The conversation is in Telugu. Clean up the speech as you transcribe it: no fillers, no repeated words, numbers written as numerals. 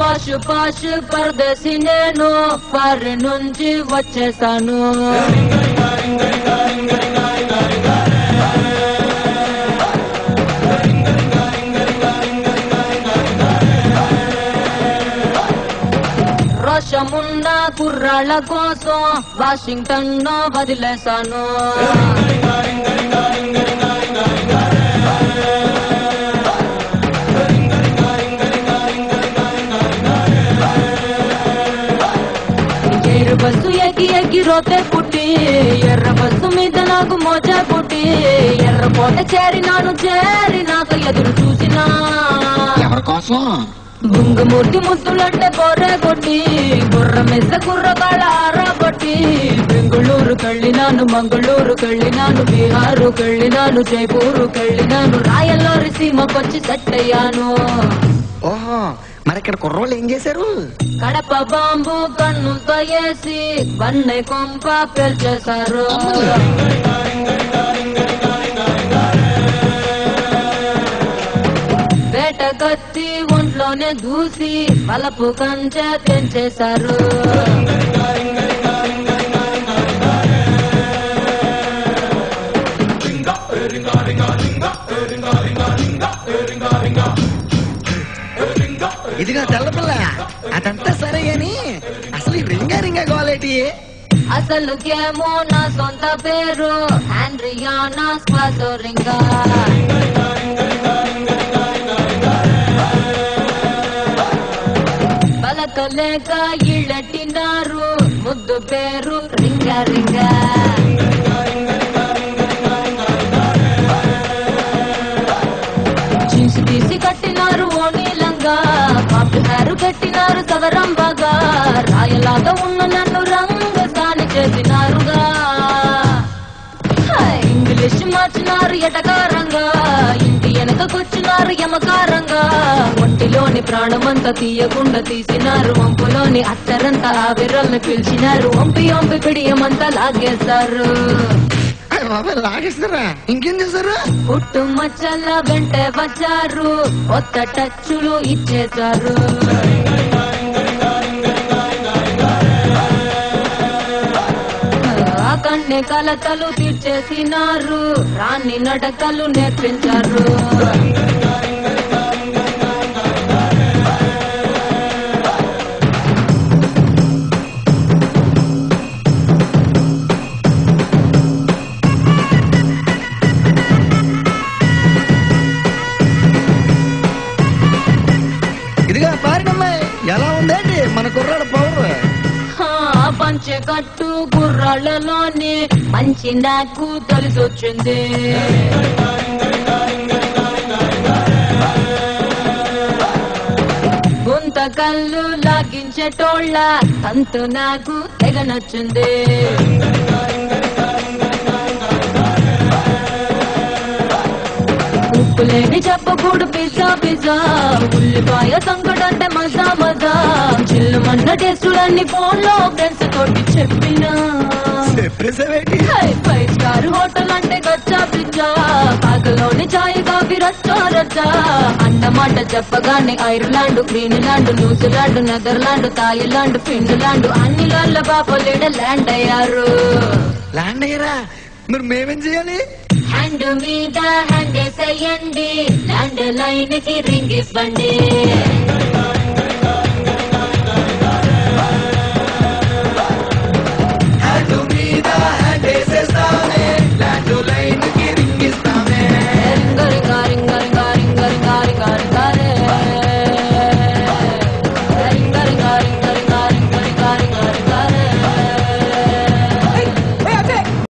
పాష్ పాష్ పరదేశి నేను పరి నుంచి వచ్చేసాను. రోషమున్న కుర్రాళ్ళ కోసం వాషింగ్టన్ వదిలేశాను. ఎర్ర బస్సు ఎక్కి ఎక్కి రోతే పుట్టి ఎర్ర బస్సు మీద నాకు మోజా పుట్టి ఎర్ర కోట చేరినాక ఎదురు చూసినా ఎవరి కోసం బుంగమూర్తి ముద్దులంటే బొర్రె కొట్టి బుర్ర మెస్స కుర్రగాళ్ళ ఆరా కొట్టి బెంగుళూరు కెళ్ళినాను, మంగళూరు కెళ్ళినాను, బీహారు కెళ్ళినాను, జైపూరు కెళ్ళినాను, రాయల్లోరి సీమకొచ్చి సెట్ అయ్యాను. ఓహో, మరి ఇక్కడ కుర్రోళ్ళు ఏం చేశారు? కడప బాంబు కన్నులతో వేసి వన్నె కొంప పేల్చేశారు. వేట కత్తి ఒంట్లోనే దూసి పలపు కంచె తెంచేశారు. ఇదిగా తెల్లపిల్ల, అదంతా సరే గాని అసలు ఈ రింగా గోలేటి? అసలుకేమో నా సొంత పేరు ఆండ్రియానా స్పాసోరింగా. బలకలేక ఇళ్ళెట్టినారు, ముద్దు పేరు రింగా రింగా. జీన్స్ తీసి కట్టినారు ఓనీలంగా, కాపు హేరు కట్టినారు సవరంబగా, రాయలాగా ఉన్న నన్ను రంగసాని చేసినారుగా. ఇంగ్లీష్ మార్చినారు ఎటకారంగా, ఇంటి వెనకకొచ్చినారు యమకారంగా, ఒంటిలోని ప్రాణమంతా తీయకుండా తీసినారు, వంపులోని అత్తరంతా ఆవిరల్ని పిలిచినారు, వంపి వంపి పిడియమంతా లాగేశారు. లాగేస్తారా? ఇంకేం చేశారు? పుట్టు మచ్చల వెంటే వచ్చారు, కొత్త టచ్చులు ఇచ్చేశారు. ఆ కన్నె కలతలు తీర్చేసినారు, రాణి నడకలు నేర్పించారు. ఇదిగా పారినమ్మాయి, ఎలా ఉందండి మన కుర్రాడు పవర్? పంచె కట్టు కుర్రాళ్ళలోని మంచి నాకు తెలిసొచ్చింది. గుంత కళ్ళు లాగించేటోళ్ళ తంతు నాకు తెగ నచ్చింది. ఉప్పులేని చెప్పకూడు పిజ్జా పిజ్జా, ఉల్లిపాయ సంకటంటే మజా మజా, చిల్లుమన్న టేస్టులన్నీ ఫోన్ లో ఫ్రెండ్స్ తోటి చెప్పినా. 5 స్టార్ హోటల్ అంటే గచ్చా పిజ్జా, పాకలోని చాయ్ కాఫీ రచ్చా రచ్చా, అన్నమాట చెప్పగానే Ireland, Greenland, New Zealand, Netherland, Thailand, Finland అన్నిళ్ళ బాపలేడ ల్యాండ్ అయ్యారు. ల్యాండ్ అయ్యారా? మరి మేమేం చేయాలి? హ్యాండ్ మీద హ్యాండ్ వేసేయండి, ల్యాండ్ లైన్ కి రింగ్ ఇవ్వండి.